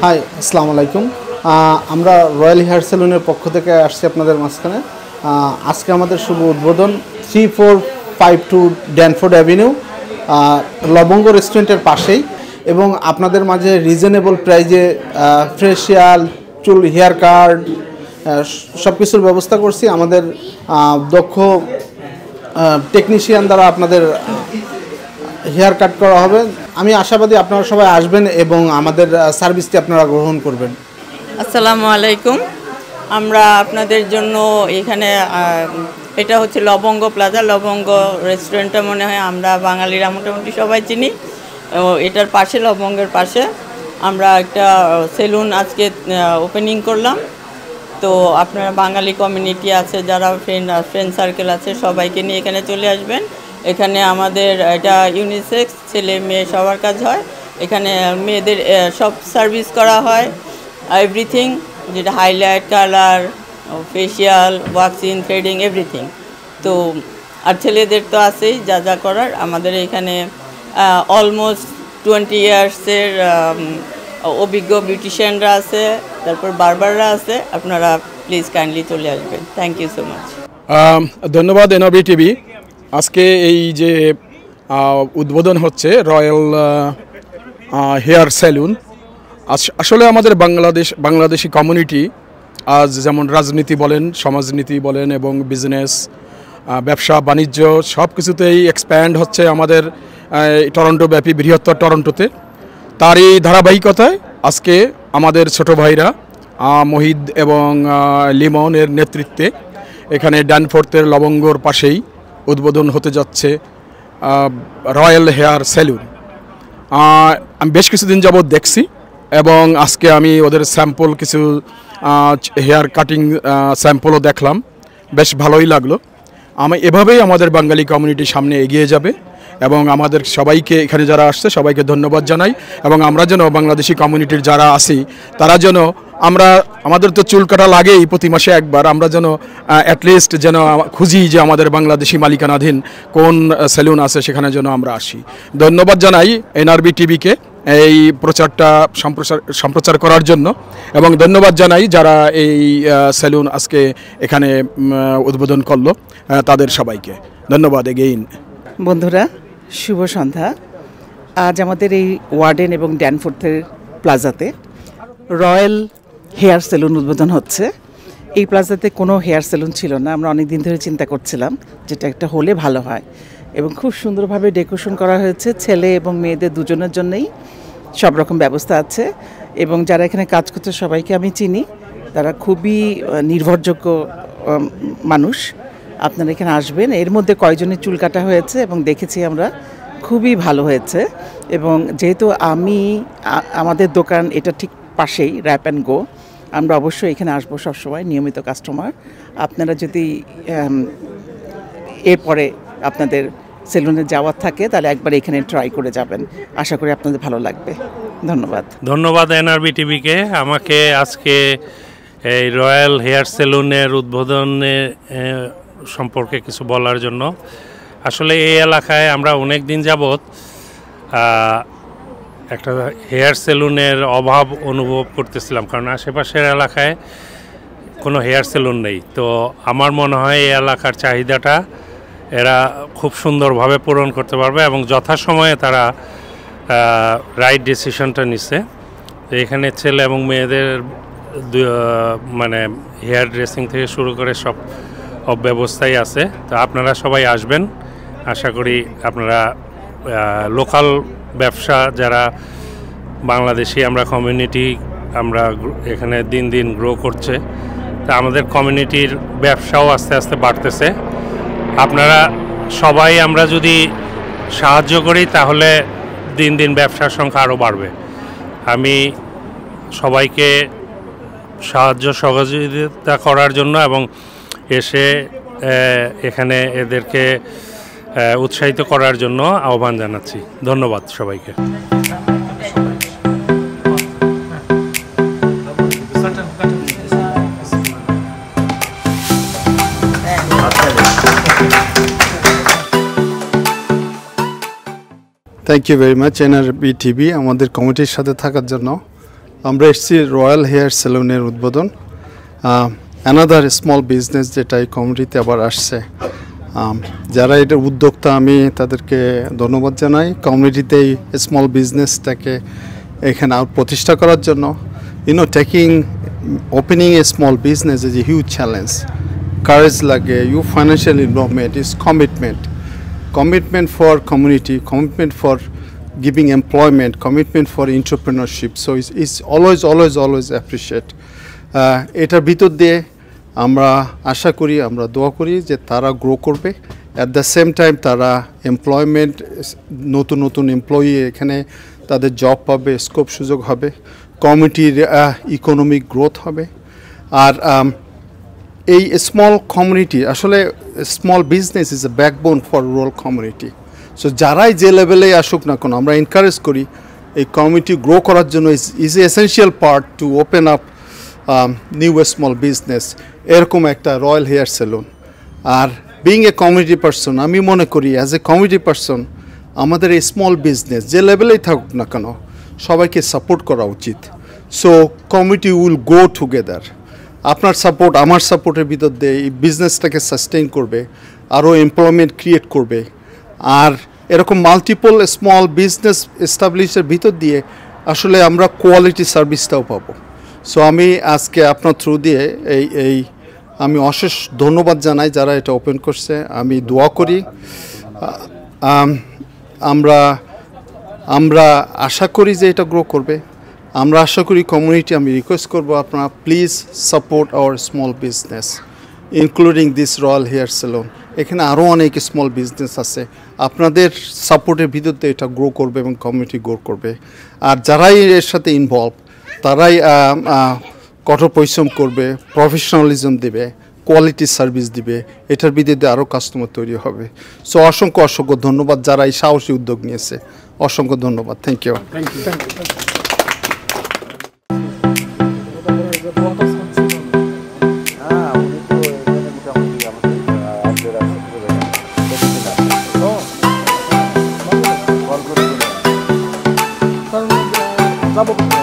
High, আসসালামু আলাইকুম। আমরা রয়্যাল হেয়ার সেলুনের পক্ষ থেকে আসছি আপনাদের মাঝখানে। আজকে আমাদের শুভ উদ্বোধন 3452 ড্যানফোর্ড অ্যাভিনিউ, লবঙ্গ রেস্টুরেন্টের পাশেই, এবং আপনাদের মাঝে রিজনেবল প্রাইজে ফেশিয়াল, চুল, হেয়ার কাট সব কিছুর ব্যবস্থা করছি। আমাদের দক্ষ টেকনিশিয়ান দ্বারা আপনাদের হেয়ার কাট করা হবে। আমি আশাবাদী আপনারা সবাই আসবেন এবং আমাদের সার্ভিসটি আপনারা গ্রহণ করবেন। আসসালামু আলাইকুম। আমরা আপনাদের জন্য এখানে এটা হচ্ছে লবঙ্গ প্লাজা। লবঙ্গ রেস্টুরেন্টটা মনে হয় আমরা বাঙালিরা মোটামুটি সবাই চিনি। এটার পাশে, লবঙ্গের পাশে আমরা একটা সেলুন আজকে ওপেনিং করলাম। তো আপনারা বাঙালি কমিউনিটি আছে, যারা ফ্রেন্ড সার্কেল আছে, সবাইকে নিয়ে এখানে চলে আসবেন। এখানে আমাদের এটা ইউনিসেক্স, ছেলে মেয়ে সবার কাজ হয়। এখানে মেয়েদের সব সার্ভিস করা হয়, এভরিথিং, যেটা highlight, colour, facial, waxing, threading, everything. তো আর ছেলেদের তো আছেই যা যা করার। আমাদের এখানে অলমোস্ট 20 ইয়ার্সের অভিজ্ঞ বিউটিশিয়ানরা আছে, তারপর বারবাররা আছে। আপনারা প্লিজ কাইন্ডলি চলে আসবেন। Thank you so much. ধন্যবাদ এনআরবি টিভি। আজকে এই যে উদ্বোধন হচ্ছে রয়্যাল হেয়ার সেলুন, আসলে আমাদের বাংলাদেশি কমিউনিটি আজ যেমন রাজনীতি বলেন, সমাজনীতি বলেন এবং বিজনেস, ব্যবসা বাণিজ্য সব কিছুতেই এক্সপ্যান্ড হচ্ছে আমাদের টরন্টো ব্যাপী, বৃহত্তর টরন্টোতে। তারই ধারাবাহিকতায় আজকে আমাদের ছোট ভাইরা মহিদ এবং লিমনের নেতৃত্বে এখানে ড্যানফোর্থের লবঙ্গর পাশেই উদ্বোধন হতে যাচ্ছে রয়্যাল হেয়ার সেলুন। আমি বেশ কিছুদিন যাবৎ দেখছি এবং আজকে আমি ওদের স্যাম্পল কিছু হেয়ার কাটিং স্যাম্পলও দেখলাম, বেশ ভালোই লাগলো। এভাবেই আমাদের বাঙালি কমিউনিটি সামনে এগিয়ে যাবে এবং আমাদের সবাইকে, এখানে যারা আসছে সবাইকে ধন্যবাদ জানাই। এবং আমরা যেন বাংলাদেশি কমিউনিটির যারা আছি তারা যেন আমাদের তো চুল কাটা লাগেই প্রতি মাসে একবার, আমরা যেন অ্যাটলিস্ট যেন খুঁজি যে আমাদের বাংলাদেশি মালিকানাধীন কোন সেলুন আছে, সেখানে যেন আমরা আসি। ধন্যবাদ জানাই এনআরবি টিভিকে এই প্রচারটা সম্প্রচার করার জন্য, এবং ধন্যবাদ জানাই যারা এই সেলুন আজকে এখানে উদ্বোধন করলো তাদের সবাইকে ধন্যবাদ এগেইন। বন্ধুরা, শুভ সন্ধ্যা। আজ আমাদের এই ওয়ার্ডেন এবং ড্যানফোর্থের প্লাজাতে রয়্যাল হেয়ার সেলুন উদ্বোধন হচ্ছে। এই প্লাজাতে কোনো হেয়ার সেলুন ছিল না। আমরা অনেক দিন ধরে চিন্তা করছিলাম যেটা একটা হলে ভালো হয়, এবং খুব সুন্দরভাবে ডেকোরেশন করা হয়েছে। ছেলে এবং মেয়েদের দুজনের জন্যই সব রকম ব্যবস্থা আছে, এবং যারা এখানে কাজ করছে সবাইকে আমি চিনি। তারা খুবই নির্ভরযোগ্য মানুষ। আপনারা এখানে আসবেন। এর মধ্যে কয়েকজনের চুল কাটা হয়েছে এবং দেখেছি আমরা, খুবই ভালো হয়েছে। এবং যেহেতু আমাদের দোকান এটা ঠিক পাশেই, র্যাপ অ্যান্ড গো, আমরা অবশ্যই এখানে আসবো সবসময়, নিয়মিত কাস্টমার। আপনারা যদি এরপরে আপনাদের সেলুনে যাওয়ার থাকে তাহলে একবার এখানে ট্রাই করে যাবেন। আশা করি আপনাদের ভালো লাগবে। ধন্যবাদ এনআরবি টিভিকে আমাকে আজকে এই রয়্যাল হেয়ার সেলুনের উদ্বোধনে সম্পর্কে কিছু বলার জন্য। আসলে এই এলাকায় আমরা অনেক দিন যাবৎ একটা হেয়ার সেলুনের অভাব অনুভব করতেছিলাম, কারণ আশেপাশের এলাকায় কোনো হেয়ার সেলুন নেই। তো আমার মনে হয় এই এলাকার চাহিদাটা এরা খুব সুন্দরভাবে পূরণ করতে পারবে, এবং যথাসময়ে তারা রাইট ডিসিশনটা নিচ্ছে। তো এখানে ছেলে এবং মেয়েদের মানে হেয়ার ড্রেসিং থেকে শুরু করে সব ব্যবস্থাই আছে। তো আপনারা সবাই আসবেন। আশা করি আপনারা লোকাল ব্যবসা, যারা বাংলাদেশি আমরা কমিউনিটি, আমরা এখানে দিন দিন গ্রো করছে, তা আমাদের কমিউনিটির ব্যবসাও আস্তে আস্তে বাড়তেছে। আপনারা সবাই আমরা যদি সাহায্য করি তাহলে দিন দিন ব্যবসার সংখ্যা আরও বাড়বে। আমি সবাইকে সাহায্য সহযোগিতা করার জন্য এবং এসে এখানে এদেরকে উৎসাহিত করার জন্য আহ্বান জানাচ্ছি। ধন্যবাদ সবাইকে। Thank you very much NRB TV আমাদের কমিটির সাথে থাকার জন্য। আমরা এসেছি রয়্যাল হেয়ার সেলুনের উদ্বোধন, অ্যানাদার স্মল বিজনেস যেটা এই কমিউনিটিতে আবার আসছে। যারা এটার উদ্যোক্তা আমি তাদেরকে ধন্যবাদ জানাই। কমিউনিটিতে এই স্মল বিজনেসটাকে এখানে প্রতিষ্ঠা করার জন্য। Opening a small business is a huge challenge. Courage লাগে, financial involvement is commitment for community, commitment for giving employment, commitment for entrepreneurship. So it's always appreciate. এটার ভিতর দিয়ে আমরা আশা করি, আমরা দোয়া করি যে তারা গ্রো করবে। অ্যাট দ্য সেম টাইম তারা এমপ্লয়মেন্ট, নতুন এমপ্লয়ি এখানে তাদের জব পাবে, স্কোপ সুযোগ হবে, কমিউনিটির ইকোনমিক গ্রোথ হবে। আর এই স্মল কমিউনিটি, আসলে small business is a backbone for rural community. So যারাই যে লেভেলে আসুক না কেন, আমরা এনকারেজ করি এই কমিউনিটি গ্রো করার জন্য is a essential part to open up new small business, এরকম একটা রয়্যাল হেয়ার সেলুন। আর বিং এ কমিউনিটি পারসন, আমি মনে করি অ্যাজ এ কমিউনিটি পারসন আমাদের এই স্মল বিজনেস যে লেভেলেই থাকুক না কেন সবাইকে সাপোর্ট করা উচিত। So community will go together. আপনার সাপোর্ট, আমার সাপোর্টের ভিতর দিয়ে এই বিজনেসটাকে সাস্টেইন করবে, আরও এমপ্লয়মেন্ট ক্রিয়েট করবে। আর এরকম মাল্টিপল স্মল বিজনেস এস্টাবলিশের ভিতর দিয়ে আসলে আমরা কোয়ালিটি সার্ভিসটাও পাবো। সো আমি আজকে আপনার থ্রু দিয়ে আমি অশেষ ধন্যবাদ জানাই যারা এটা ওপেন করছে। আমি দোয়া করি, আমরা আশা করি যে এটা গ্রো করবে। আমরা আশা করি কমিউনিটি, আমি রিকোয়েস্ট করবো আপনারা please support our small business including this royal hair salon. এখানে আরও অনেক স্মল বিজনেস আছে, আপনাদের সাপোর্টের ভিতর দিয়ে এটা গ্রো করবে এবং কমিউনিটি গ্রো করবে। আর যারাই এর সাথে ইনভলভ তারাই কঠোর পরিশ্রম করবে, প্রফেশনালিজম দেবে, কোয়ালিটি সার্ভিস দিবে, এটার ভিত্তিতে আরও কাস্টমার তৈরি হবে। সো অসংখ্য ধন্যবাদ যারা এই সাহসী উদ্যোগ নিয়েছে, অসংখ্য ধন্যবাদ। Thank you. যাবো।